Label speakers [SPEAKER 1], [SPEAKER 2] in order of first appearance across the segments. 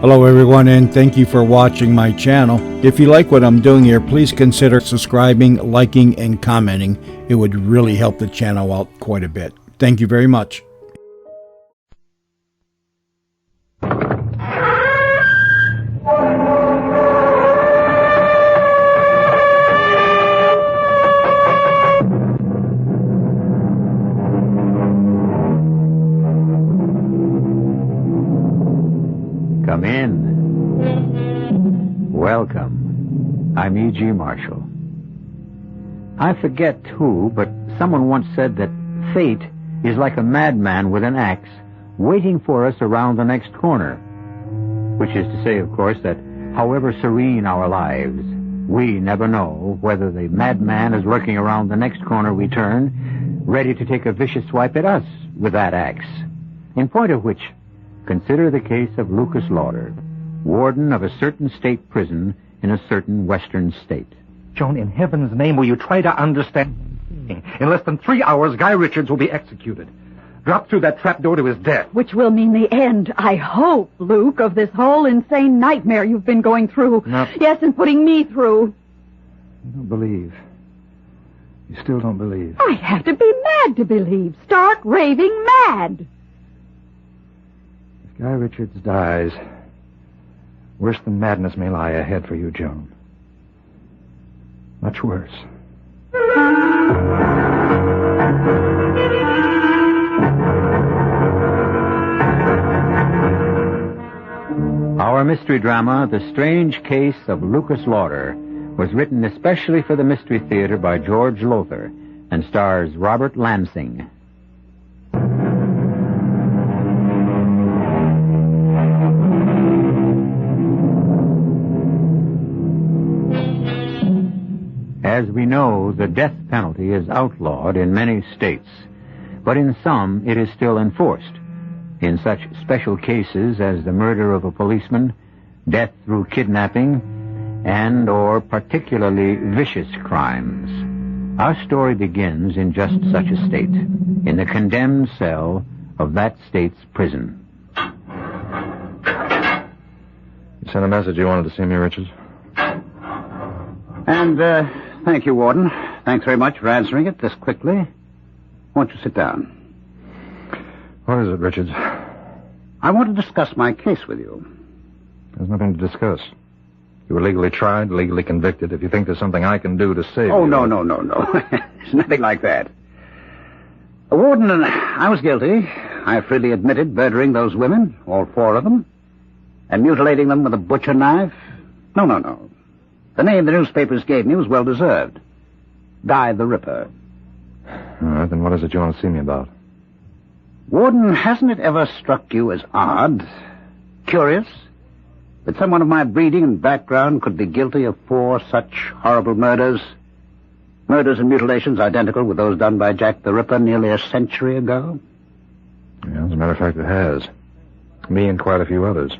[SPEAKER 1] Hello everyone, and thank you for watching my channel. If you like what I'm doing here, please consider subscribing, liking, and commenting. It would really help the channel out quite a bit. Thank you very much.
[SPEAKER 2] Come in. Welcome. I'm E.G. Marshall. I forget who, but someone once said that fate is like a madman with an axe waiting for us around the next corner. Which is to say, of course, that however serene our lives, we never know whether the madman is lurking around the next corner we turn, ready to take a vicious swipe at us with that axe. In point of which, consider the case of Lucas Lauder, warden of a certain state prison in a certain western state.
[SPEAKER 3] Joan, in heaven's name, will you try to understand? In less than 3 hours, Guy Richards will be executed. Dropped through that trapdoor to his death.
[SPEAKER 4] Which will mean the end, I hope, Luke, of this whole insane nightmare you've been going through.
[SPEAKER 3] No.
[SPEAKER 4] Yes, and putting me through.
[SPEAKER 3] You don't believe. You still don't believe.
[SPEAKER 4] I have to be mad to believe. Stark raving mad.
[SPEAKER 3] If Guy Richards dies, worse than madness may lie ahead for you, Joan. Much worse.
[SPEAKER 2] Our mystery drama, The Strange Case of Lucas Lauder, was written especially for the Mystery Theater by George Lauder and stars Robert Lansing. As we know, the death penalty is outlawed in many states, but in some it is still enforced. In such special cases as the murder of a policeman, death through kidnapping, and or particularly vicious crimes. Our story begins in just such a state, in the condemned cell of that state's prison.
[SPEAKER 3] You sent a message you wanted to see me, Richards?
[SPEAKER 5] And, thank you, Warden. Thanks very much for answering it this quickly. Won't you sit down?
[SPEAKER 3] What is it, Richards?
[SPEAKER 5] I want to discuss my case with you.
[SPEAKER 3] There's nothing to discuss. You were legally tried, legally convicted. If you think there's something I can do to save you...
[SPEAKER 5] Oh, no. There's nothing like that. Warden, I was guilty. I freely admitted murdering those women, all 4 of them, and mutilating them with a butcher knife. No. The name the newspapers gave me was well-deserved. Guy the Ripper.
[SPEAKER 3] All right, then what is it you want to see me about?
[SPEAKER 5] Warden, hasn't it ever struck you as odd, curious, that someone of my breeding and background could be guilty of 4 such horrible murders? Murders and mutilations identical with those done by Jack the Ripper nearly a century ago?
[SPEAKER 3] Yeah, as a matter of fact, it has. Me and quite a few others.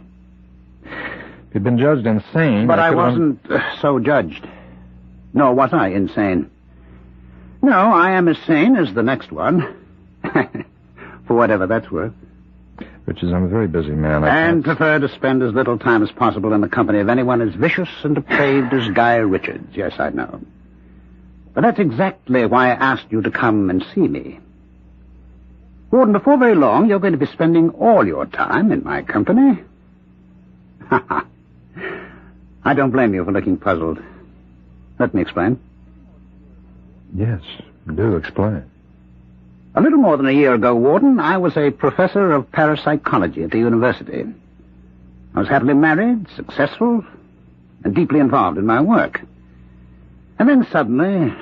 [SPEAKER 3] If you'd been judged insane...
[SPEAKER 5] But I wasn't so judged. Nor was I insane. No, I am as sane as the next one. For whatever that's worth.
[SPEAKER 3] Richards, I'm a very busy man.
[SPEAKER 5] And prefer to spend as little time as possible in the company of anyone as vicious and depraved as Guy Richards. Yes, I know. But that's exactly why I asked you to come and see me. Warden, before very long, you're going to be spending all your time in my company. I don't blame you for looking puzzled. Let me explain.
[SPEAKER 3] Yes, do explain.
[SPEAKER 5] A little more than a year ago, Warden, I was a professor of parapsychology at the university. I was happily married, successful, and deeply involved in my work. And then suddenly,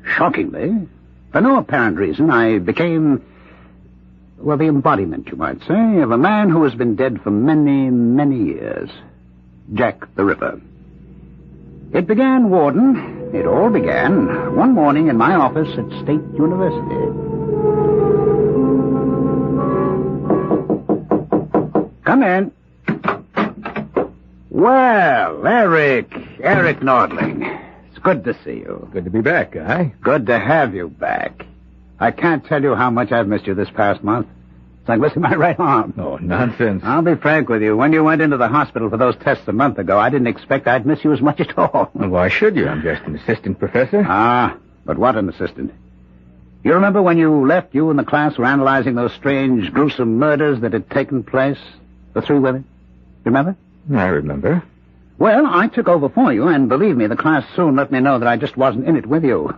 [SPEAKER 5] shockingly, for no apparent reason, I became, well, the embodiment, you might say, of a man who has been dead for many, many years. Jack the Ripper. It began, Warden, it all began one morning in my office at State University. Come in. Well, Eric Nordling. It's good to see you.
[SPEAKER 3] Good to be back, Guy.
[SPEAKER 5] Good to have you back. I can't tell you how much I've missed you this past month. It's like missing my right arm.
[SPEAKER 3] Oh, nonsense.
[SPEAKER 5] I'll be frank with you. When you went into the hospital for those tests a month ago, I didn't expect I'd miss you as much at all.
[SPEAKER 3] Well, why should you? I'm just an assistant professor.
[SPEAKER 5] Ah, but what an assistant. You remember when you left, you and the class were analyzing those strange, gruesome murders that had taken place? The 3 women? Remember?
[SPEAKER 3] I remember.
[SPEAKER 5] Well, I took over for you, and believe me, the class soon let me know that I just wasn't in it with you.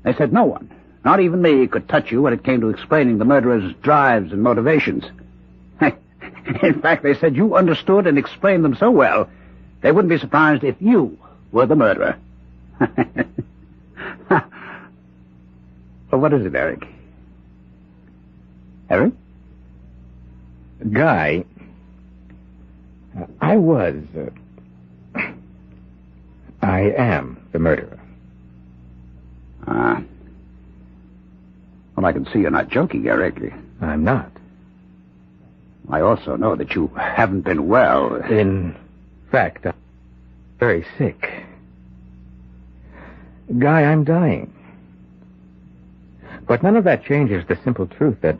[SPEAKER 5] They said no one, not even me, could touch you when it came to explaining the murderer's drives and motivations. In fact, they said you understood and explained them so well, they wouldn't be surprised if you were the murderer. Well, what is it, Eric? Eric?
[SPEAKER 3] Guy, I am the murderer.
[SPEAKER 5] Well, I can see you're not joking, Eric.
[SPEAKER 3] I'm not.
[SPEAKER 5] I also know that you haven't been well.
[SPEAKER 3] In fact, I'm very sick. Guy, I'm dying. But none of that changes the simple truth that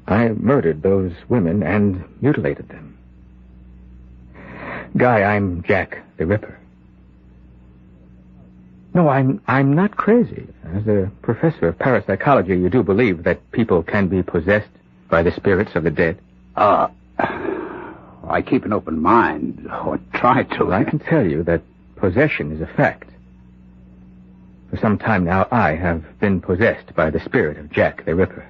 [SPEAKER 3] I murdered those women and mutilated them. Guy, I'm Jack the Ripper. No, I'm not crazy. As a professor of parapsychology, you do believe that people can be possessed by the spirits of the dead?
[SPEAKER 5] I keep an open mind, or try to.
[SPEAKER 3] Well, I can tell you that possession is a fact. For some time now, I have been possessed by the spirit of Jack the Ripper.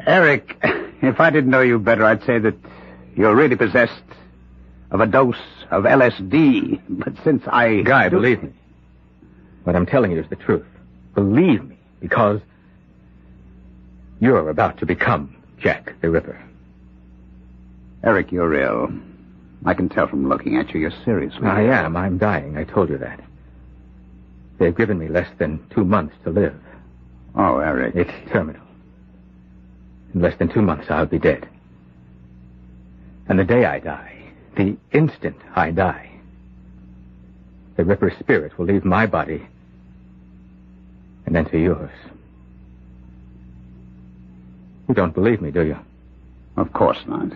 [SPEAKER 5] Eric, if I didn't know you better, I'd say that you're really possessed of a dose of LSD. But since
[SPEAKER 3] Guy, believe me. What I'm telling you is the truth. Believe me, because you're about to become Jack the Ripper.
[SPEAKER 5] Eric, you're ill. I can tell from looking at you you're seriously
[SPEAKER 3] I
[SPEAKER 5] ill.
[SPEAKER 3] am. I'm dying. I told you that. They've given me less than 2 months to live.
[SPEAKER 5] Oh, Eric.
[SPEAKER 3] It's terminal. In less than 2 months, I'll be dead. And the day I die, the instant I die, the Ripper's spirit will leave my body and enter yours. You don't believe me, do you?
[SPEAKER 5] Of course not.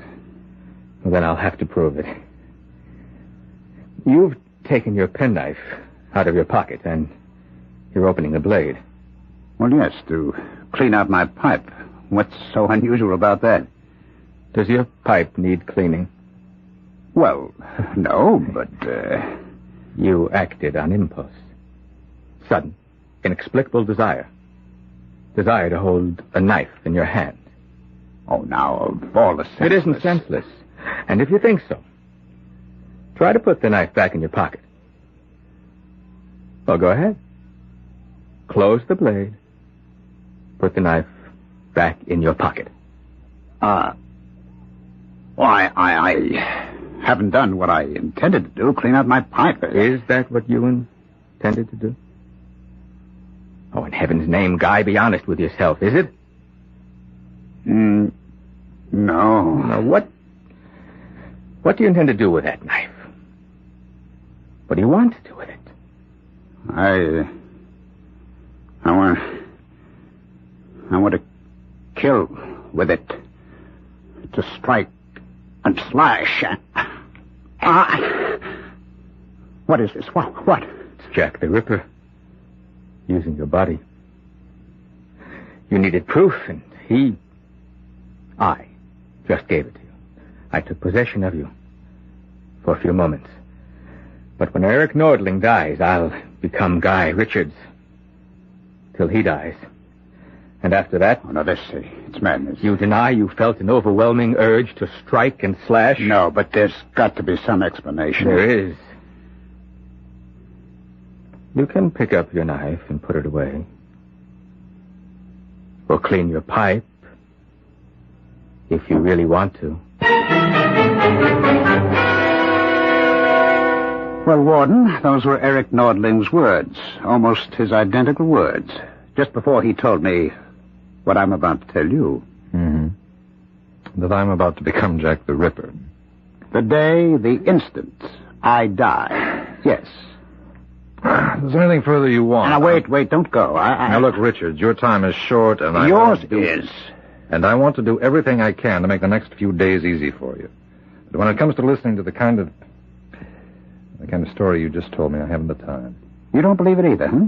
[SPEAKER 3] Well, then I'll have to prove it. You've taken your penknife out of your pocket, and you're opening the blade.
[SPEAKER 5] Well, yes, to clean out my pipe. What's so unusual about that?
[SPEAKER 3] Does your pipe need cleaning?
[SPEAKER 5] Well, no, but,
[SPEAKER 3] You acted on impulse. Sudden, inexplicable desire. Desire to hold a knife in your hand.
[SPEAKER 5] Oh, now, of all the senseless...
[SPEAKER 3] It isn't senseless. And if you think so, try to put the knife back in your pocket. Well, go ahead. Close the blade. Put the knife back in your pocket.
[SPEAKER 5] Well, I haven't done what I intended to do, clean out my pipe.
[SPEAKER 3] Is that what you intended to do? Oh, in heaven's name, Guy, be honest with yourself, is it?
[SPEAKER 5] No.
[SPEAKER 3] Now, what do you intend to do with that knife? What do you want to do with it?
[SPEAKER 5] I want to kill with it. To strike and slash. What is this? What?
[SPEAKER 3] It's Jack the Ripper. Using your body. You needed proof, and I just gave it to you. I took possession of you for a few moments. But when Eric Nordling dies, I'll become Guy Richards. Till he dies. And after that...
[SPEAKER 5] Oh, no, it's madness.
[SPEAKER 3] You deny you felt an overwhelming urge to strike and slash?
[SPEAKER 5] No, but there's got to be some explanation.
[SPEAKER 3] There is. You can pick up your knife and put it away. Or clean your pipe. If you really want to.
[SPEAKER 5] Well, Warden, those were Eric Nordling's words. Almost his identical words. Just before he told me what I'm about to tell you.
[SPEAKER 6] Mm-hmm. That I'm about to become Jack the Ripper.
[SPEAKER 5] The day, the instant, I die. Yes.
[SPEAKER 6] Is there anything further you want?
[SPEAKER 5] Now, wait, don't go.
[SPEAKER 6] Now, look, Richard, your time is short, and
[SPEAKER 5] Yours is.
[SPEAKER 6] And I want to do everything I can to make the next few days easy for you. But when it comes to listening to the kind of story you just told me, I haven't the time.
[SPEAKER 5] You don't believe it either, huh?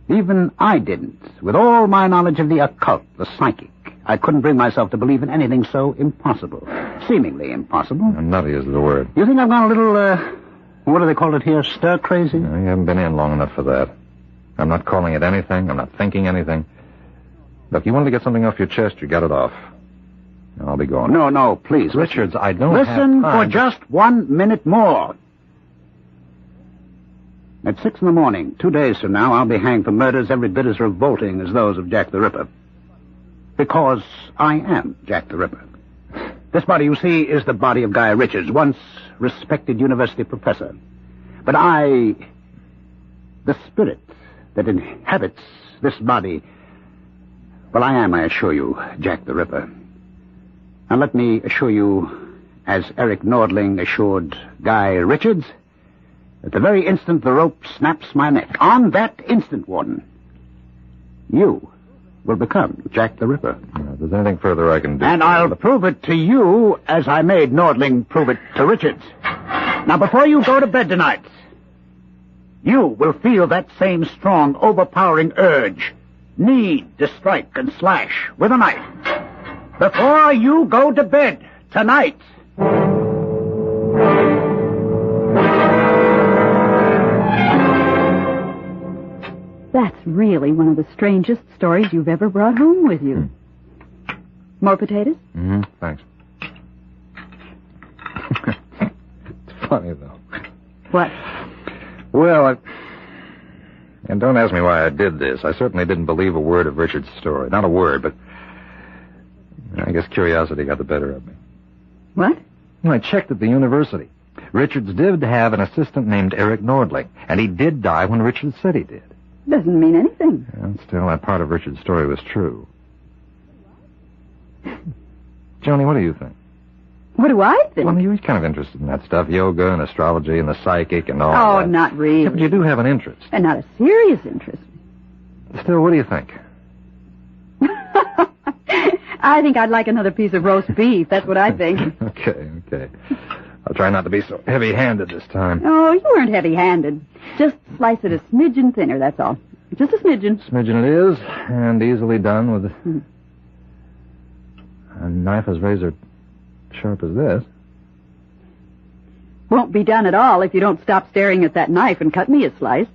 [SPEAKER 5] Even I didn't. With all my knowledge of the occult, the psychic, I couldn't bring myself to believe in anything so impossible. Seemingly impossible.
[SPEAKER 6] Nutty is the word.
[SPEAKER 5] You think I've gone a little, what do they call it here, stir-crazy?
[SPEAKER 6] No, you haven't been in long enough for that. I'm not calling it anything. I'm not thinking anything. Look, you wanted to get something off your chest, you got it off. Now, I'll be going.
[SPEAKER 5] No, please.
[SPEAKER 6] Richards, I don't
[SPEAKER 5] Listen
[SPEAKER 6] have time.
[SPEAKER 5] for just 1 minute more. At 6 a.m, 2 days from now, I'll be hanged for murders every bit as revolting as those of Jack the Ripper. Because I am Jack the Ripper. This body, you see, is the body of Guy Richards, once respected university professor. But the spirit that inhabits this body, well, I am, I assure you, Jack the Ripper. And let me assure you, as Eric Nordling assured Guy Richards, at the very instant the rope snaps my neck, on that instant, Warden, you will become Jack the Ripper.
[SPEAKER 6] If there's anything further I can do.
[SPEAKER 5] And I'll prove it to you as I made Nordling prove it to Richards. Now, before you go to bed tonight, you will feel that same strong, overpowering urge, need to strike and slash with a knife. Before you go to bed tonight.
[SPEAKER 4] That's really one of the strangest stories you've ever brought home with you. More potatoes?
[SPEAKER 6] Mm-hmm, thanks. It's funny, though.
[SPEAKER 4] What?
[SPEAKER 6] Well, and don't ask me why I did this. I certainly didn't believe a word of Richard's story. Not a word, but I guess curiosity got the better of me.
[SPEAKER 4] What?
[SPEAKER 6] I checked at the university. Richards did have an assistant named Eric Nordling, and he did die when Richards said he did.
[SPEAKER 4] Doesn't mean anything.
[SPEAKER 6] And still, that part of Richard's story was true. Joni, what do you think?
[SPEAKER 4] What do I think?
[SPEAKER 6] Well, you're kind of interested in that stuff, yoga and astrology and the psychic and all
[SPEAKER 4] Oh,
[SPEAKER 6] that.
[SPEAKER 4] not really.
[SPEAKER 6] Yeah, but you do have an interest.
[SPEAKER 4] And not a serious interest.
[SPEAKER 6] Still, what do you think?
[SPEAKER 4] I think I'd like another piece of roast beef. That's what I think.
[SPEAKER 6] Okay. I'll try not to be so heavy-handed this time.
[SPEAKER 4] Oh, you weren't heavy-handed. Just slice it a smidgen thinner, that's all. Just a smidgen.
[SPEAKER 6] Smidgen it is, and easily done with a knife as razor sharp as this.
[SPEAKER 4] Won't be done at all if you don't stop staring at that knife and cut me a slice.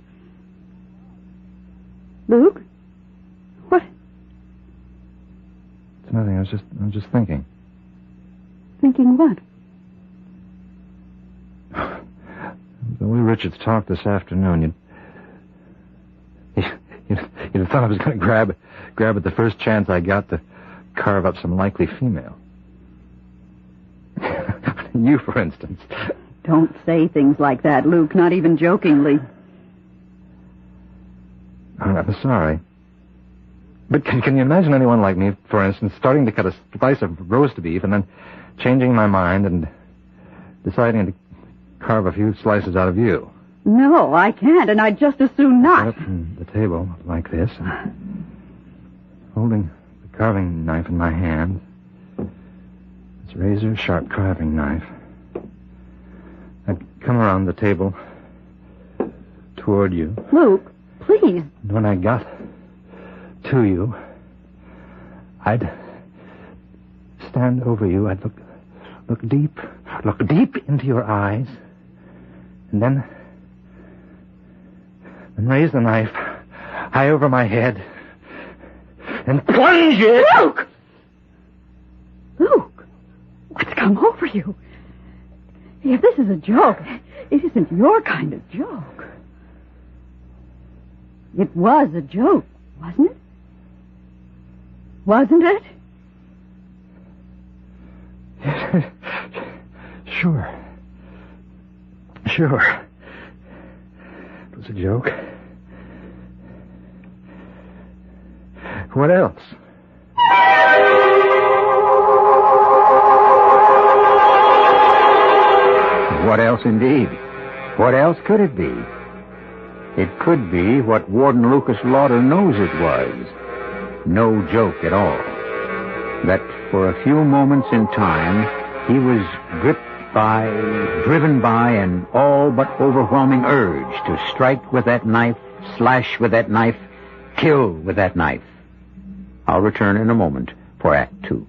[SPEAKER 4] Luke? What?
[SPEAKER 6] It's nothing. I was just thinking.
[SPEAKER 4] Thinking what?
[SPEAKER 6] The way Richards talked this afternoon, you'd have thought I was going to grab at the first chance I got to carve up some likely female. You, for instance.
[SPEAKER 4] Don't say things like that, Luke, not even jokingly.
[SPEAKER 6] I'm sorry. But can you imagine anyone like me, for instance, starting to cut a slice of roast beef and then changing my mind and deciding to carve a few slices out of you?
[SPEAKER 4] No, I can't, and I'd just as soon not.
[SPEAKER 6] Up on the table like this, and holding the carving knife in my hand. It's razor-sharp carving knife. I'd come around the table toward you.
[SPEAKER 4] Luke, please.
[SPEAKER 6] And when I got to you, I'd stand over you. I'd look deep into your eyes, and then raise the knife high over my head and plunge it.
[SPEAKER 4] Luke! Luke, what's come over you? If this is a joke, it isn't your kind of joke. It was a joke, wasn't it? Wasn't it?
[SPEAKER 6] Sure. It was a joke. What else?
[SPEAKER 2] What else, indeed? What else could it be? It could be what Warden Lucas Lauder knows it was. No joke at all. That for a few moments in time, he was driven by an all but overwhelming urge to strike with that knife, slash with that knife, kill with that knife. I'll return in a moment for Act 2.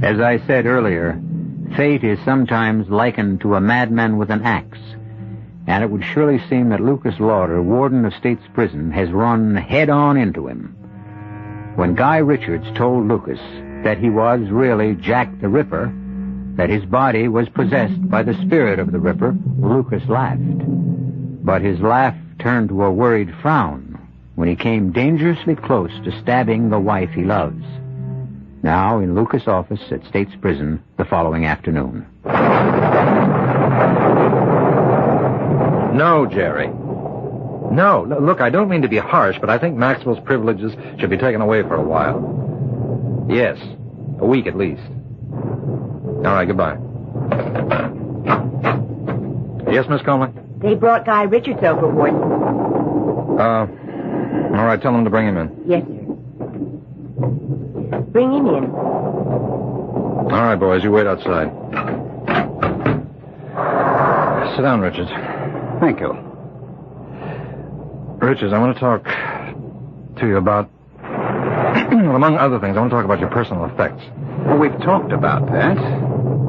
[SPEAKER 2] As I said earlier, fate is sometimes likened to a madman with an axe, and it would surely seem that Lucas Lauder, warden of State's Prison, has run head-on into him. When Guy Richards told Lucas that he was really Jack the Ripper, that his body was possessed by the spirit of the Ripper, Lucas laughed. But his laugh turned to a worried frown when he came dangerously close to stabbing the wife he loves. Now in Lucas' office at State's Prison the following afternoon.
[SPEAKER 6] No, Jerry. No, look, I don't mean to be harsh, but I think Maxwell's privileges should be taken away for a while. Yes, a week at least. All right, goodbye. Yes, Miss Conley?
[SPEAKER 7] They brought Guy Richards over, Warden.
[SPEAKER 6] All right, tell them to bring him in.
[SPEAKER 7] Yes, sir. Bring him in.
[SPEAKER 6] All right, boys, you wait outside. Sit down, Richards.
[SPEAKER 5] Thank you.
[SPEAKER 6] Richards, I want to talk to you about, well, among other things, I want to talk about your personal effects.
[SPEAKER 5] Well, we've talked about that.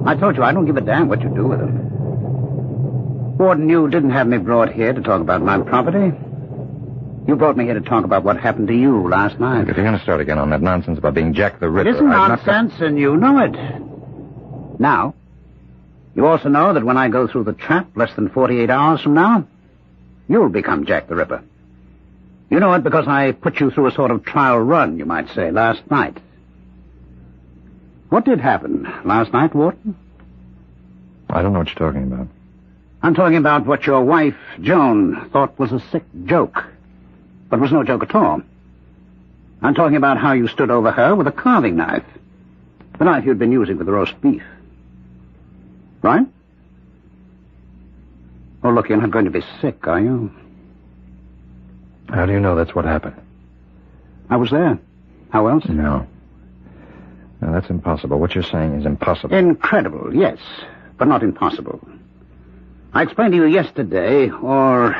[SPEAKER 5] I told you I don't give a damn what you do with them. Warden, you didn't have me brought here to talk about my property. You brought me here to talk about what happened to you last night.
[SPEAKER 6] If you're going to start again on that nonsense about being Jack the Ripper...
[SPEAKER 5] It isn't nonsense, and you know it. Now, you also know that when I go through the trap less than 48 hours from now, you'll become Jack the Ripper. You know it because I put you through a sort of trial run, you might say, last night. What did happen last night, Warden?
[SPEAKER 6] I don't know what you're talking about.
[SPEAKER 5] I'm talking about what your wife, Joan, thought was a sick joke, but was no joke at all. I'm talking about how you stood over her with a carving knife, the knife you'd been using for the roast beef. Right? Oh, look, you're not going to be sick, are you?
[SPEAKER 6] How do you know that's what happened?
[SPEAKER 5] I was there. How else?
[SPEAKER 6] No. No, that's impossible. What you're saying is impossible.
[SPEAKER 5] Incredible, yes, but not impossible. I explained to you yesterday, or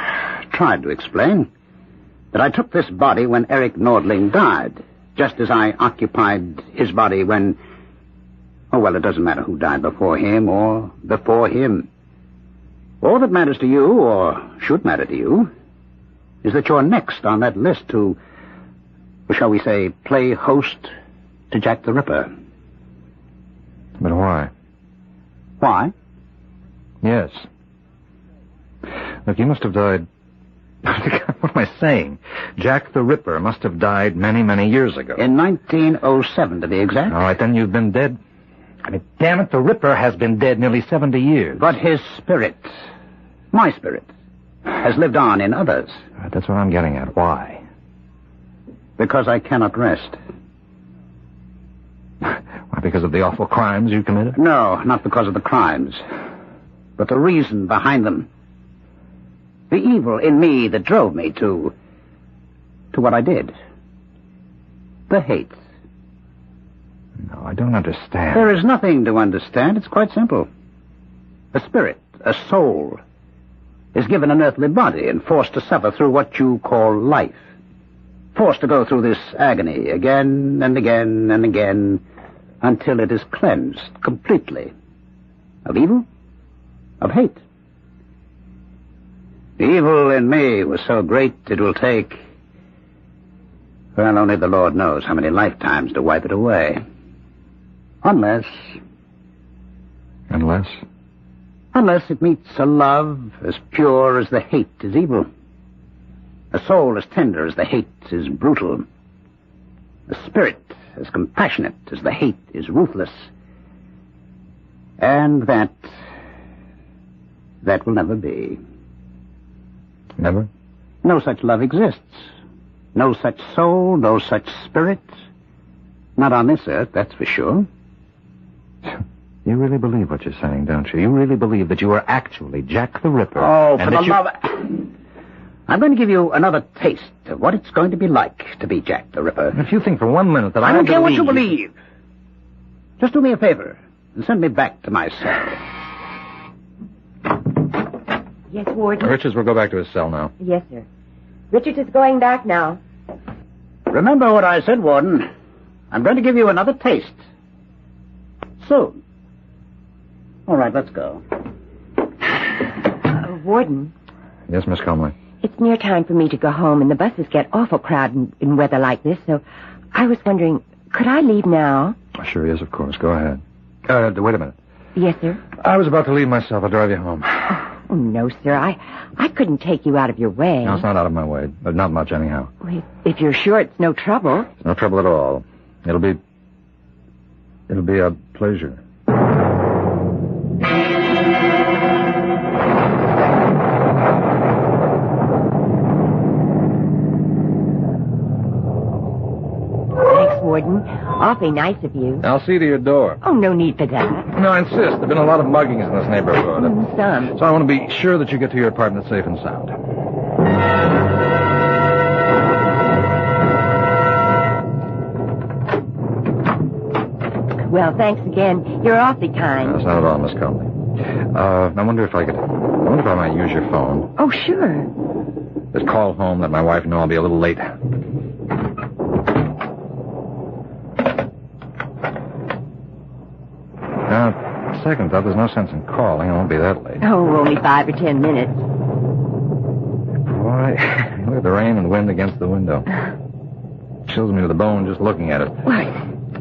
[SPEAKER 5] tried to explain, that I took this body when Eric Nordling died, just as I occupied his body when... Oh, well, it doesn't matter who died before him or before him. All that matters to you, or should matter to you, is that you're next on that list to, shall we say, play host to Jack the Ripper.
[SPEAKER 6] But why?
[SPEAKER 5] Why?
[SPEAKER 6] Yes. Look, you must have died... What am I saying? Jack the Ripper must have died many, many years ago.
[SPEAKER 5] In 1907, to be exact.
[SPEAKER 6] All right, then you've been dead. I mean, damn it, the Ripper has been dead nearly 70 years.
[SPEAKER 5] But his spirit, my spirit, has lived on in others.
[SPEAKER 6] All right, that's what I'm getting at. Why?
[SPEAKER 5] Because I cannot rest.
[SPEAKER 6] Why, because of the awful crimes you committed?
[SPEAKER 5] No, not because of the crimes, but the reason behind them. The evil in me that drove me to what I did. The hate.
[SPEAKER 6] No, I don't understand.
[SPEAKER 5] There is nothing to understand. It's quite simple. A spirit, a soul, is given an earthly body and forced to suffer through what you call life. Forced to go through this agony again and again and again until it is cleansed completely of evil, of hate. The evil in me was so great it will take, well, only the Lord knows how many lifetimes to wipe it away. Unless it meets a love as pure as the hate is evil. A soul as tender as the hate is brutal. A spirit as compassionate as the hate is ruthless. And that will never be.
[SPEAKER 6] Never?
[SPEAKER 5] No such love exists. No such soul, no such spirit, Not on this earth, that's for sure.
[SPEAKER 6] You really believe what you're saying, don't you? You really believe that you are actually Jack the Ripper?
[SPEAKER 5] Oh, for
[SPEAKER 6] and
[SPEAKER 5] the
[SPEAKER 6] that
[SPEAKER 5] love of... I'm going to give you another taste of what it's going to be like to be Jack the Ripper.
[SPEAKER 6] If you think for 1 minute that
[SPEAKER 5] I don't care what you believe. Just do me a favor and send me back to my cell.
[SPEAKER 7] Yes, Warden?
[SPEAKER 6] Richards will go back to his cell now.
[SPEAKER 7] Yes, sir. Richards is going back now.
[SPEAKER 5] Remember what I said, Warden. I'm going to give you another taste. Soon. All right, let's go.
[SPEAKER 7] Warden,
[SPEAKER 6] Yes, Miss Comley.
[SPEAKER 7] it's near time for me to go home, and the buses get awful crowded in weather like this, so I was wondering, could I leave now?
[SPEAKER 6] Sure, yes, of course. Go ahead. Wait a minute.
[SPEAKER 7] Yes, sir.
[SPEAKER 6] I was about to leave myself. I'll drive you home.
[SPEAKER 7] Oh, no, sir. I couldn't take you out of your way.
[SPEAKER 6] No, it's not out of my way. But not much, anyhow.
[SPEAKER 7] Well, if you're sure it's no trouble.
[SPEAKER 6] It's no trouble at all. It'll be a pleasure.
[SPEAKER 7] Thanks, Warden. Awfully nice of you.
[SPEAKER 6] I'll see to your door.
[SPEAKER 7] Oh, no need for that.
[SPEAKER 6] No, I insist. There have been a lot of muggings in this neighborhood.
[SPEAKER 7] Some.
[SPEAKER 6] So I want to be sure that you get to your apartment safe and sound.
[SPEAKER 7] Well, thanks again. You're awfully kind.
[SPEAKER 6] That's not at all, Miss Comley. I wonder if I might use your phone.
[SPEAKER 7] Oh, sure.
[SPEAKER 6] Just call home, let my wife know I'll be a little late. Now, second thought, there's no sense in calling. I won't be that late.
[SPEAKER 7] Oh, only 5 or 10 minutes.
[SPEAKER 6] Boy, look at the rain and wind against the window. Chills me to the bone just looking at it.
[SPEAKER 7] Why,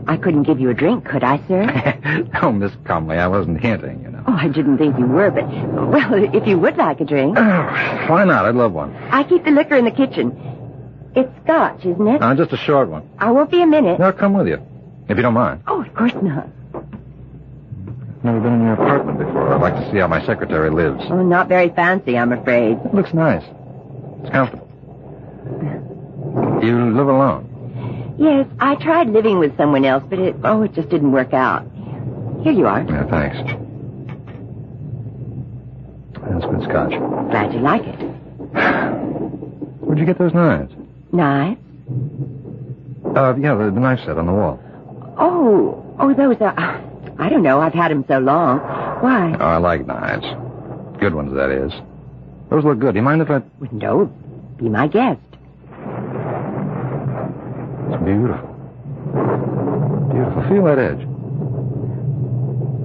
[SPEAKER 7] I couldn't give you a drink, could I, sir?
[SPEAKER 6] Oh, Miss Comley, I wasn't hinting, you know.
[SPEAKER 7] Oh, I didn't think you were, but, well, if you would like a drink.
[SPEAKER 6] Why not? I'd love one.
[SPEAKER 7] I keep the liquor in the kitchen. It's scotch, isn't it?
[SPEAKER 6] Just a short one.
[SPEAKER 7] I won't be a minute.
[SPEAKER 6] No, I'll come with you, if you don't mind.
[SPEAKER 7] Oh, of course not.
[SPEAKER 6] Never been in your apartment before. I'd like to see how my secretary lives.
[SPEAKER 7] Oh, not very fancy, I'm afraid.
[SPEAKER 6] It looks nice. It's comfortable. You live alone?
[SPEAKER 7] Yes, I tried living with someone else, but it just didn't work out. Here you are.
[SPEAKER 6] Yeah, thanks. That's good scotch.
[SPEAKER 7] Glad you like it.
[SPEAKER 6] Where'd you get those knives?
[SPEAKER 7] Knives?
[SPEAKER 6] Yeah, the knife set on the wall.
[SPEAKER 7] Oh, those are... I don't know. I've had them so long. Why?
[SPEAKER 6] Oh, I like knives. Good ones, that is. Those look good. Do you mind if I...
[SPEAKER 7] Well, no. Be my guest.
[SPEAKER 6] It's beautiful. Beautiful. Feel that edge.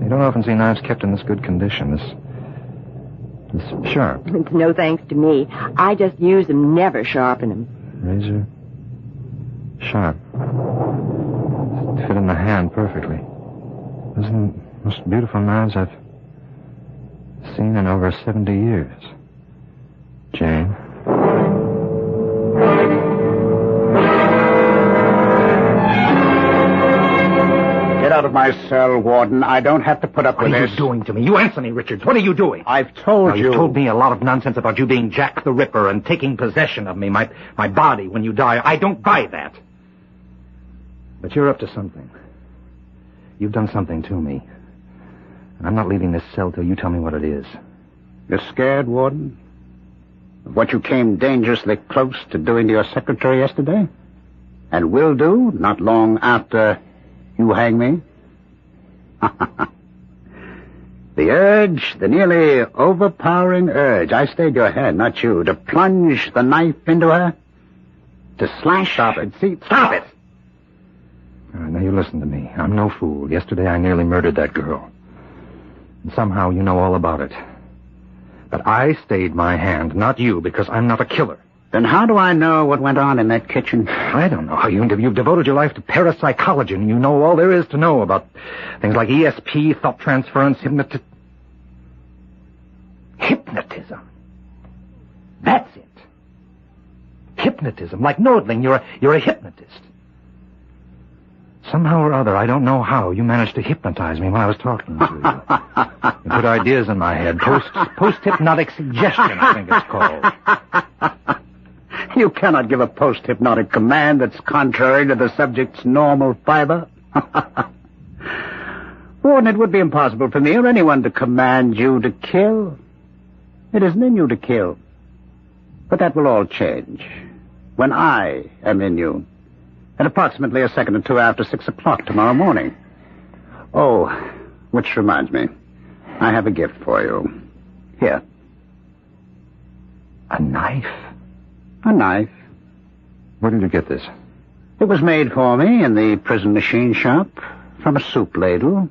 [SPEAKER 6] You don't often see knives kept in this good condition. This sharp.
[SPEAKER 7] It's no thanks to me. I just use them, never sharpen them.
[SPEAKER 6] Razor. Sharp. Fit in the hand perfectly. Those are the most beautiful knives I've seen in over 70 years. Jane.
[SPEAKER 5] Get out of my cell, Warden. I don't have to put up with this.
[SPEAKER 3] What are you doing to me? You answer me, Richards. What are you doing?
[SPEAKER 5] I've told you.
[SPEAKER 3] You've told me a lot of nonsense about you being Jack the Ripper and taking possession of me, my body, when you die. I don't buy that.
[SPEAKER 6] But you're up to something. You've done something to me. And I'm not leaving this cell till you tell me what it is.
[SPEAKER 5] You're scared, Warden? Of what you came dangerously close to doing to your secretary yesterday? And will do not long after you hang me? The urge, the nearly overpowering urge, I stayed your head, not you, to plunge the knife into her, to slash...
[SPEAKER 3] Stop it.
[SPEAKER 5] See,
[SPEAKER 3] Stop it!
[SPEAKER 6] All right, now you listen to me. I'm no fool. Yesterday I nearly murdered that girl. And somehow you know all about it. But I stayed my hand, not you, because I'm not a killer.
[SPEAKER 5] Then how do I know what went on in that kitchen?
[SPEAKER 6] I don't know how you've devoted your life to parapsychology, and you know all there is to know about things like ESP, thought transference, hypnotism. That's it. Hypnotism, like Nordling. You're a hypnotist. Somehow or other, I don't know how, you managed to hypnotize me when I was talking to you. You put ideas in my head. Post-hypnotic suggestion, I think it's called.
[SPEAKER 5] You cannot give a post-hypnotic command that's contrary to the subject's normal fiber. Warden, it would be impossible for me or anyone to command you to kill. It isn't in you to kill. But that will all change when I am in you, at approximately a second or two after 6 o'clock tomorrow morning. Oh, which reminds me, I have a gift for you. Here.
[SPEAKER 6] A knife?
[SPEAKER 5] A knife.
[SPEAKER 6] Where did you get this?
[SPEAKER 5] It was made for me in the prison machine shop from a soup ladle.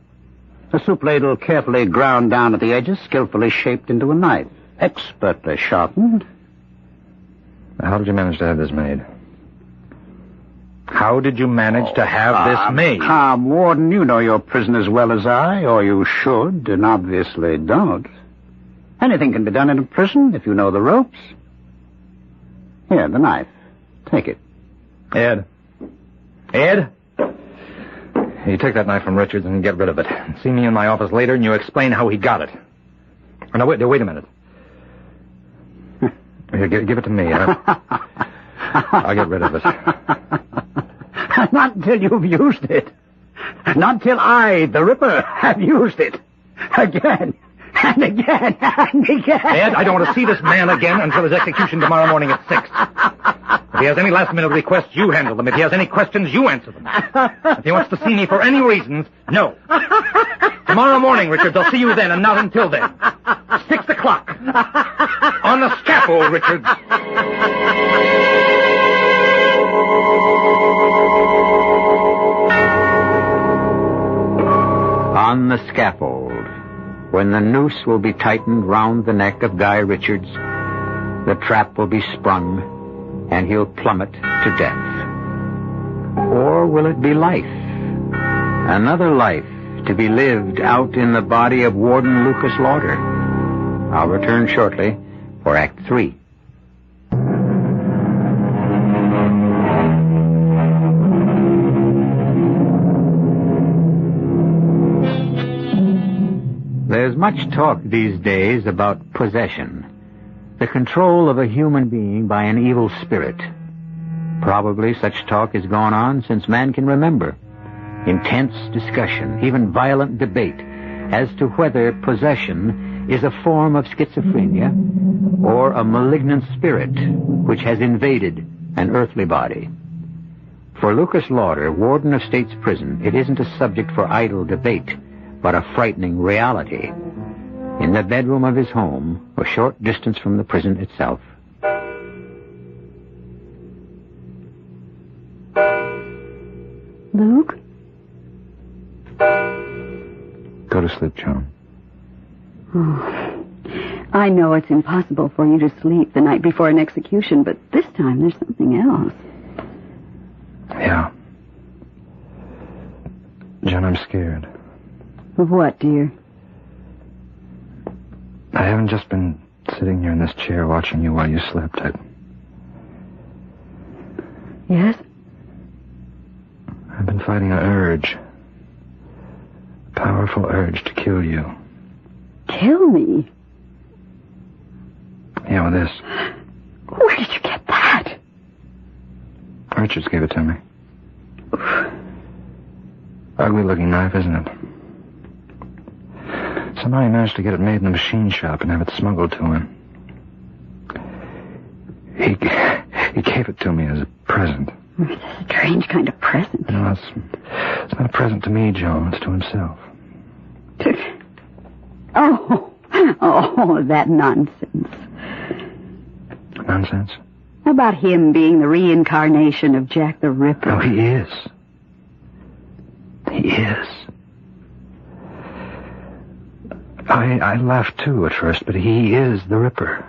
[SPEAKER 5] A soup ladle carefully ground down at the edges, skillfully shaped into a knife, expertly sharpened.
[SPEAKER 6] How did you manage to have this made?
[SPEAKER 8] How did you manage to have this made?
[SPEAKER 5] Calm, Warden. You know your prison as well as I, or you should, and obviously don't. Anything can be done in a prison if you know the ropes. Here, the knife. Take it.
[SPEAKER 8] Ed? You take that knife from Richards and get rid of it. See me in my office later and you explain how he got it. Oh, no, wait a minute. Here, give it to me. I'll get rid of it.
[SPEAKER 5] Not until you've used it. Not till I, the Ripper, have used it. Again, and again, and again.
[SPEAKER 8] Ed, I don't want to see this man again until his execution tomorrow morning at 6. If he has any last-minute requests, you handle them. If he has any questions, you answer them. If he wants to see me for any reasons, no. Tomorrow morning, Richards, I'll see you then, and not until then. 6 o'clock. On the scaffold, Richards.
[SPEAKER 2] On the scaffold, when the noose will be tightened round the neck of Guy Richards, the trap will be sprung, and he'll plummet to death. Or will it be life? Another life to be lived out in the body of Warden Lucas Lauder. I'll return shortly for Act 3. There's much talk these days about possession, the control of a human being by an evil spirit. Probably such talk has gone on since man can remember. Intense discussion, even violent debate, as to whether possession is a form of schizophrenia or a malignant spirit which has invaded an earthly body. For Lucas Lauder, warden of State's Prison, it isn't a subject for idle debate, but a frightening reality. In the bedroom of his home, a short distance from the prison itself.
[SPEAKER 4] Luke?
[SPEAKER 6] Go to sleep, Joan.
[SPEAKER 4] Oh, I know it's impossible for you to sleep the night before an execution, but this time there's something else.
[SPEAKER 6] Yeah. Joan, I'm scared.
[SPEAKER 4] Of what, dear?
[SPEAKER 6] I haven't just been sitting here in this chair watching you while you slept.
[SPEAKER 4] Yes?
[SPEAKER 6] I've been fighting an urge. A powerful urge to kill you.
[SPEAKER 4] Kill me?
[SPEAKER 6] Yeah, with this.
[SPEAKER 4] Where did you get that?
[SPEAKER 6] Richards gave it to me. Ugly-looking knife, isn't it? Somebody managed to get it made in the machine shop and have it smuggled to him. He gave it to me as a present.
[SPEAKER 4] It's a strange kind of present.
[SPEAKER 6] No, it's not a present to me, Joan. It's to himself.
[SPEAKER 4] Oh, that nonsense.
[SPEAKER 6] Nonsense?
[SPEAKER 4] About him being the reincarnation of Jack the Ripper.
[SPEAKER 6] Oh, he is. He is. I laughed, too, at first, but he is the Ripper.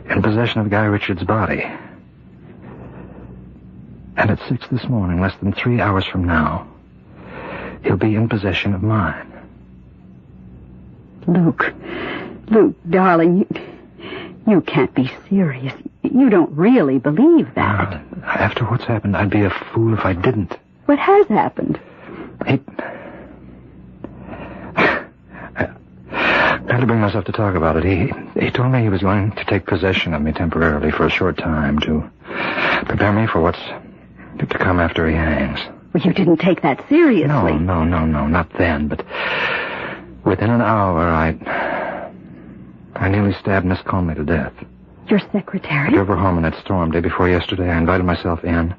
[SPEAKER 6] In possession of Guy Richards' body. And at 6 this morning, less than 3 hours from now, he'll be in possession of mine.
[SPEAKER 4] Luke, darling, you can't be serious. You don't really believe that.
[SPEAKER 6] After what's happened, I'd be a fool if I didn't.
[SPEAKER 4] What has happened?
[SPEAKER 6] had to bring myself to talk about it. He told me he was going to take possession of me temporarily for a short time to prepare me for what's to come after he hangs.
[SPEAKER 4] Well, you didn't take that seriously.
[SPEAKER 6] No, not then, but within an hour, I nearly stabbed Miss Conley to death.
[SPEAKER 4] Your secretary?
[SPEAKER 6] I drove her home in that storm day before yesterday. I invited myself in.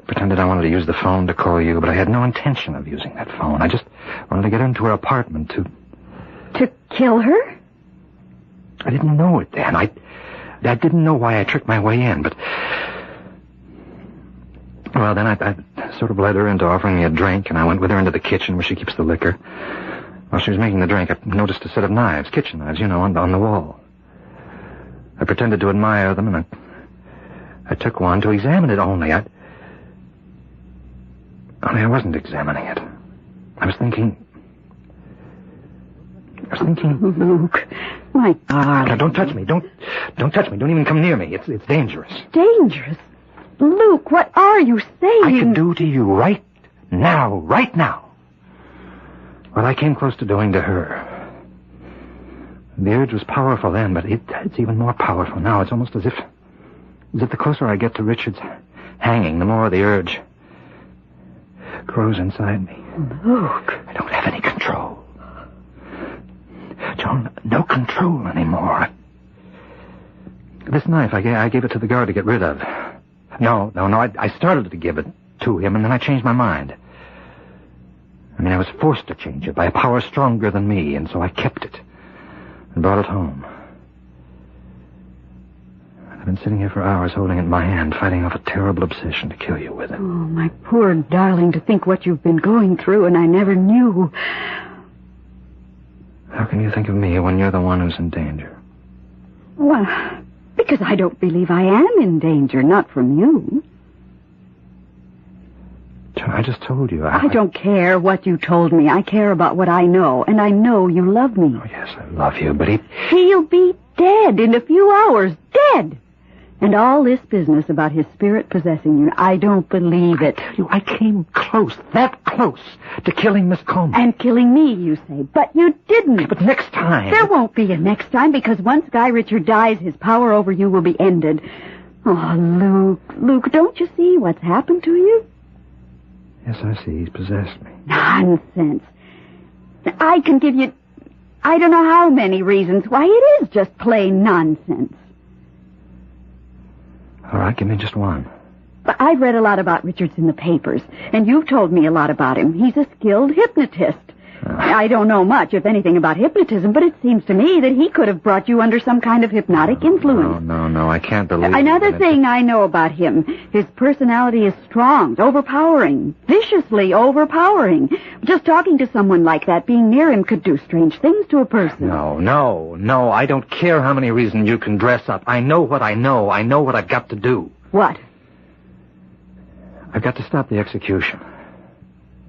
[SPEAKER 6] Pretended I wanted to use the phone to call you, but I had no intention of using that phone. I just wanted to get into her apartment to...
[SPEAKER 4] To kill her?
[SPEAKER 6] I didn't know it then. I didn't know why I tricked my way in, but... Well, then I sort of led her into offering me a drink, and I went with her into the kitchen where she keeps the liquor. While she was making the drink, I noticed a set of knives, kitchen knives, on the wall. I pretended to admire them, and I took one to examine it only. I wasn't examining it. I was thinking...
[SPEAKER 4] Luke, my God.
[SPEAKER 6] Now, don't touch me. Don't touch me. Don't even come near me. It's dangerous.
[SPEAKER 4] Dangerous? Luke, what are you saying?
[SPEAKER 6] I could do to you right now. What I came close to doing to her. The urge was powerful then, but it's even more powerful now. It's almost as if the closer I get to Richard's hanging, the more the urge grows inside me.
[SPEAKER 4] Luke.
[SPEAKER 6] I don't have any control. Joan, no control anymore. This knife, I gave it to the guard to get rid of. No, I started to give it to him, and then I changed my mind. I was forced to change it by a power stronger than me, and so I kept it and brought it home. I've been sitting here for hours holding it in my hand, fighting off a terrible obsession to kill you with it.
[SPEAKER 4] Oh, my poor darling, to think what you've been going through, and I never knew.
[SPEAKER 6] How can you think of me when you're the one who's in danger?
[SPEAKER 4] Well, because I don't believe I am in danger, not from you.
[SPEAKER 6] Joan, I just told you.
[SPEAKER 4] I don't care what you told me. I care about what I know, and I know you love me.
[SPEAKER 6] Oh, yes, I love you, but
[SPEAKER 4] He'll be dead in a few hours. Dead! And all this business about his spirit possessing you, I don't believe it.
[SPEAKER 6] I tell you, I came close, that close, to killing Miss Coleman.
[SPEAKER 4] And killing me, you say. But you didn't.
[SPEAKER 6] But next time...
[SPEAKER 4] There won't be a next time, because once Guy Richard dies, his power over you will be ended. Oh, Luke, don't you see what's happened to you?
[SPEAKER 6] Yes, I see. He's possessed me.
[SPEAKER 4] Nonsense. I can give you... I don't know how many reasons why it is just plain nonsense.
[SPEAKER 6] All right, give me just one.
[SPEAKER 4] But I've read a lot about Richards in the papers, and you've told me a lot about him. He's a skilled hypnotist. I don't know much, if anything, about hypnotism, but it seems to me that he could have brought you under some kind of hypnotic influence.
[SPEAKER 6] No, I can't believe it.
[SPEAKER 4] Another thing I know about him, his personality is strong, overpowering, viciously overpowering. Just talking to someone like that, being near him, could do strange things to a person.
[SPEAKER 6] No, I don't care how many reasons you can dress up. I know what I know. I know what I've got to do.
[SPEAKER 4] What?
[SPEAKER 6] I've got to stop the execution.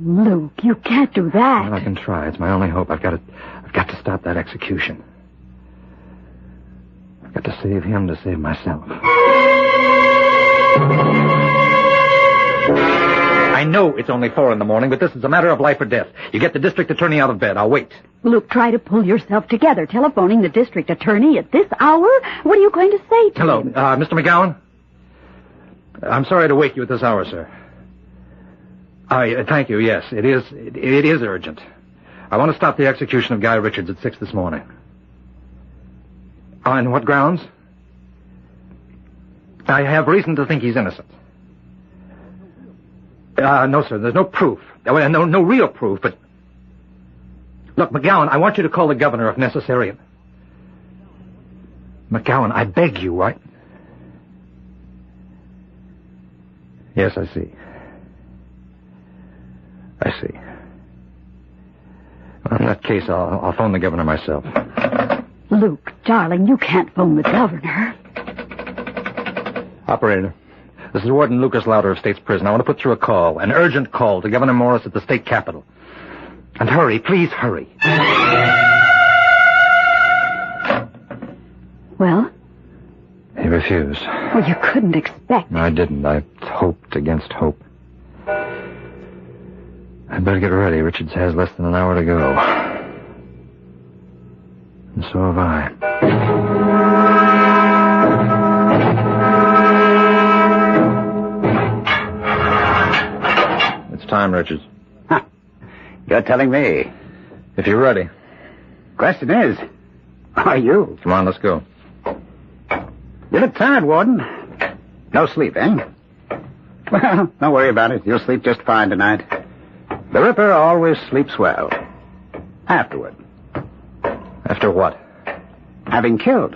[SPEAKER 4] Luke, you can't do that.
[SPEAKER 6] Well, I can try. It's my only hope. I've got to stop that execution. I've got to save him to save myself.
[SPEAKER 8] I know it's only 4 a.m, but this is a matter of life or death. You get the district attorney out of bed. I'll wait.
[SPEAKER 4] Luke, try to pull yourself together. Telephoning the district attorney at this hour? What are you going to say to
[SPEAKER 8] Hello,
[SPEAKER 4] him?
[SPEAKER 8] Mr. McGowan? I'm sorry to wake you at this hour, sir. Thank you, yes. It is urgent. I want to stop the execution of Guy Richards at 6 this morning. On what grounds? I have reason to think he's innocent. No, sir, there's no proof. No real proof, but... Look, McGowan, I want you to call the governor if necessary. McGowan, I beg you, right? Yes, I see. Well, in that case, I'll phone the governor myself.
[SPEAKER 4] Luke, darling, you can't phone the governor.
[SPEAKER 8] Operator, this is Warden Lucas Lauder of State's Prison. I want to put through a call, an urgent call to Governor Morris at the state capitol. And hurry, please hurry.
[SPEAKER 4] Well?
[SPEAKER 6] He refused.
[SPEAKER 4] Well, you couldn't expect...
[SPEAKER 6] No, I didn't. I hoped against hope. I'd better get ready. Richards has less than an hour to go. And so have I. It's time, Richards.
[SPEAKER 5] Huh. You're telling me.
[SPEAKER 6] If you're ready.
[SPEAKER 5] Question is, are you?
[SPEAKER 6] Come on, let's go.
[SPEAKER 5] You look tired, Warden. No sleep, eh? Well, don't worry about it. You'll sleep just fine tonight. The Ripper always sleeps well. Afterward.
[SPEAKER 6] After what?
[SPEAKER 5] Having killed.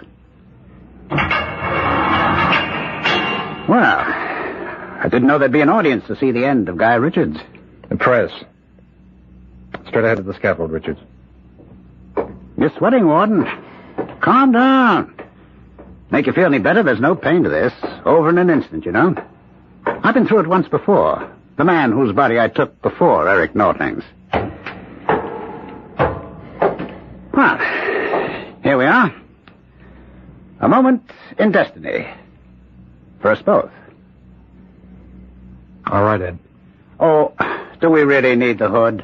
[SPEAKER 5] Well, I didn't know there'd be an audience to see the end of Guy Richards.
[SPEAKER 6] The press. Straight ahead to the scaffold, Richards.
[SPEAKER 5] You're sweating, Warden. Calm down. Make you feel any better, there's no pain to this. Over in an instant, you know. I've been through it once before. The man whose body I took before Eric Nortling's. Well, here we are. A moment in destiny. For us both.
[SPEAKER 6] All right, Ed.
[SPEAKER 5] Oh, do we really need the hood?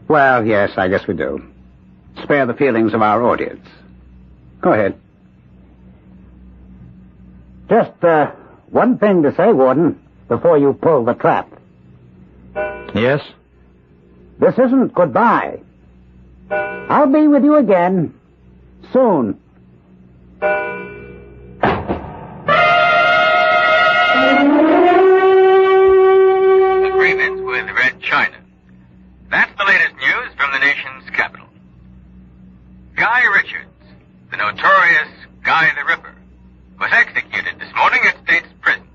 [SPEAKER 5] Well, yes, I guess we do. Spare the feelings of our audience. Go ahead. Just, one thing to say, Warden, before you pull the trap.
[SPEAKER 6] Yes?
[SPEAKER 5] This isn't goodbye. I'll be with you again. Soon.
[SPEAKER 9] Agreement with Red China. That's the latest news from the nation's capital. Guy Richards, the notorious Guy the Ripper, was executed this morning at State's Prison.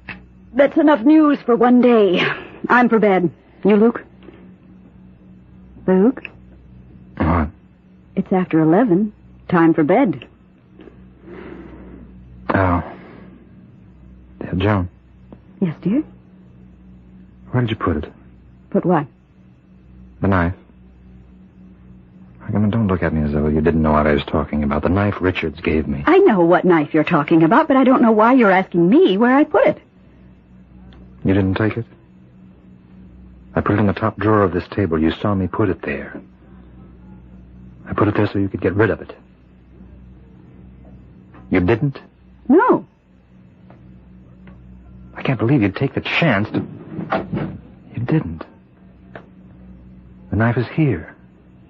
[SPEAKER 4] That's enough news for one day. I'm for bed. You, Luke? Luke?
[SPEAKER 6] What?
[SPEAKER 4] It's after 11. Time for bed.
[SPEAKER 6] Oh. Yeah, Joan.
[SPEAKER 4] Yes, dear?
[SPEAKER 6] Where did you put it?
[SPEAKER 4] Put what?
[SPEAKER 6] The knife. I mean, don't look at me as though you didn't know what I was talking about. The knife Richards gave me.
[SPEAKER 4] I know what knife you're talking about, but I don't know why you're asking me where I put it.
[SPEAKER 6] You didn't take it? I put it in the top drawer of this table. You saw me put it there. I put it there so you could get rid of it. You didn't?
[SPEAKER 4] No.
[SPEAKER 6] I can't believe you'd take the chance to... You didn't. The knife is here.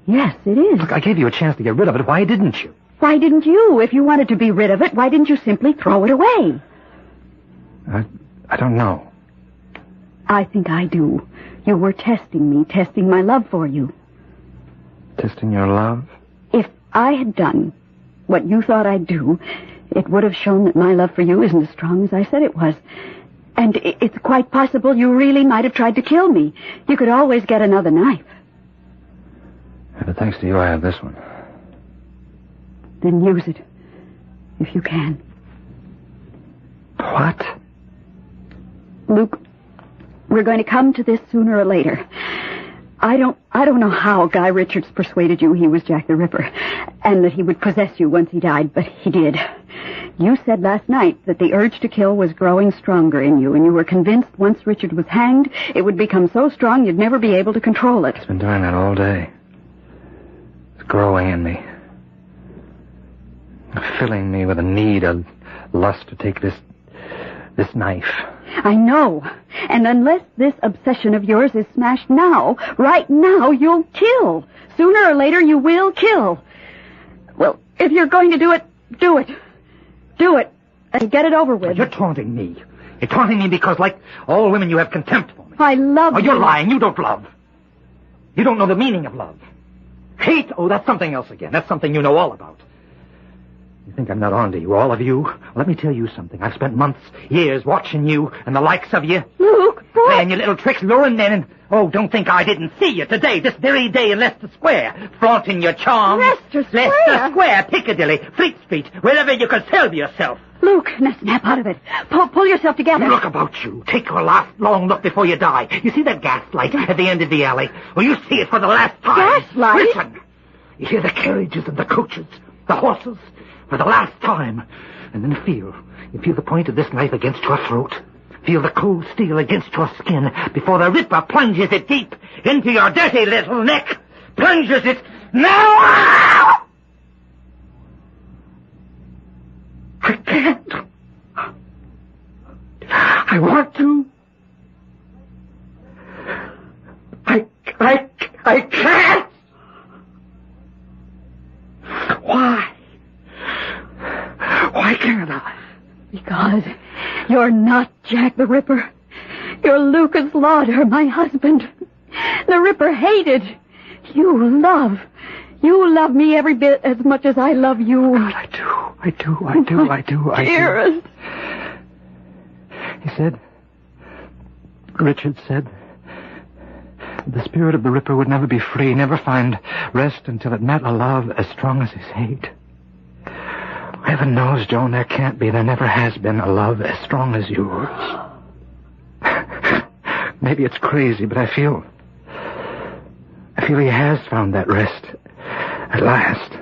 [SPEAKER 4] Yes, it is.
[SPEAKER 6] Look, I gave you a chance to get rid of it. Why didn't you?
[SPEAKER 4] Why didn't you? If you wanted to be rid of it, why didn't you simply throw it away?
[SPEAKER 6] I don't know.
[SPEAKER 4] I think I do. You were testing me, testing my love for you.
[SPEAKER 6] Testing your love?
[SPEAKER 4] If I had done what you thought I'd do, it would have shown that my love for you isn't as strong as I said it was. And it's quite possible you really might have tried to kill me. You could always get another knife.
[SPEAKER 6] Yeah, but thanks to you, I have this one.
[SPEAKER 4] Then use it, if you can.
[SPEAKER 6] What?
[SPEAKER 4] Luke, we're going to come to this sooner or later. I don't know how Guy Richards persuaded you he was Jack the Ripper, and that he would possess you once he died, but he did. You said last night that the urge to kill was growing stronger in you, and you were convinced once Richard was hanged, it would become so strong you'd never be able to control it.
[SPEAKER 6] It's been doing that all day. It's growing in me. Filling me with a need, a lust to take this knife.
[SPEAKER 4] I know. And unless this obsession of yours is smashed now, right now, you'll kill. Sooner or later, you will kill. Well, if you're going to do it, do it. Do it. And get it over with.
[SPEAKER 8] You're taunting me. You're taunting me because, like all women, you have contempt for me.
[SPEAKER 4] I love you.
[SPEAKER 8] Oh, you're lying. You don't love. You don't know the meaning of love. Hate? Oh, that's something else again. That's something you know all about. You think I'm not on to you, all of you? Let me tell you something. I've spent months, years watching you and the likes of you.
[SPEAKER 4] Luke, boy.
[SPEAKER 8] Playing your little tricks, luring men, and... Oh, don't think I didn't see you today, this very day in Leicester Square. Flaunting your charms.
[SPEAKER 4] Leicester Square?
[SPEAKER 8] Leicester Square, Piccadilly, Fleet Street, wherever you could sell yourself.
[SPEAKER 4] Luke, now snap out of it. Pull yourself together.
[SPEAKER 8] Look about you. Take your last long look before you die. You see that gas light at the end of the alley? Well, you see it for the last time.
[SPEAKER 4] Gas light?
[SPEAKER 8] Listen. You hear the carriages and the coaches, the horses, for the last time. And then feel the point of this knife against your throat. Feel the cold steel against your skin before the Ripper plunges it deep into your dirty little neck. Plunges it now!
[SPEAKER 6] I want to. I can't. Why? Why can't I?
[SPEAKER 4] Because you're not Jack the Ripper. You're Lucas Lauder, my husband. The Ripper hated. You love me every bit as much as I love you.
[SPEAKER 6] I do.
[SPEAKER 4] Dearest.
[SPEAKER 6] He said, Richard said, the spirit of the Ripper would never be free, never find rest until it met a love as strong as his hate. Heaven knows, Joan, there can't be, there never has been a love as strong as yours. Maybe it's crazy, but I feel he has found that rest at last.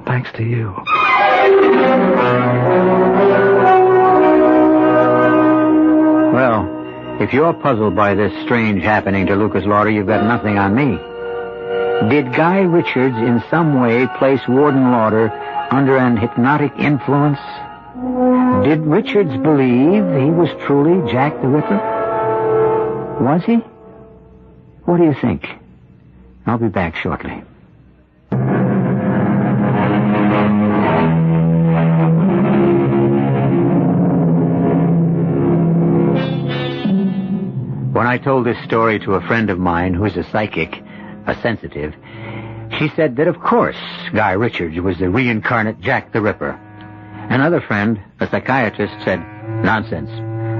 [SPEAKER 6] Thanks to you.
[SPEAKER 2] Well, if you're puzzled by this strange happening to Lucas Lauder, you've got nothing on me. Did Guy Richards in some way place Warden Lauder under an hypnotic influence? Did Richards believe he was truly Jack the Ripper? Was he? What do you think? I'll be back shortly. When I told this story to a friend of mine who's a psychic, a sensitive, she said that of course Guy Richards was the reincarnate Jack the Ripper. Another friend, a psychiatrist, said, nonsense,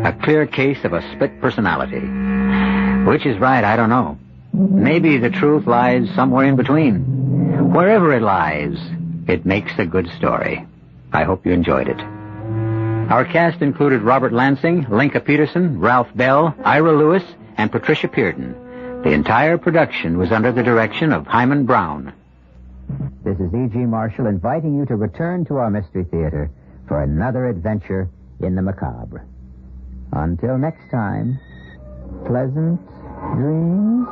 [SPEAKER 2] a clear case of a split personality. Which is right, I don't know. Maybe the truth lies somewhere in between. Wherever it lies, it makes a good story. I hope you enjoyed it. Our cast included Robert Lansing, Linka Peterson, Ralph Bell, Ira Lewis, and Patricia Pearden. The entire production was under the direction of Hyman Brown. This is E.G. Marshall inviting you to return to our Mystery Theater for another adventure in the macabre. Until next time, pleasant dreams.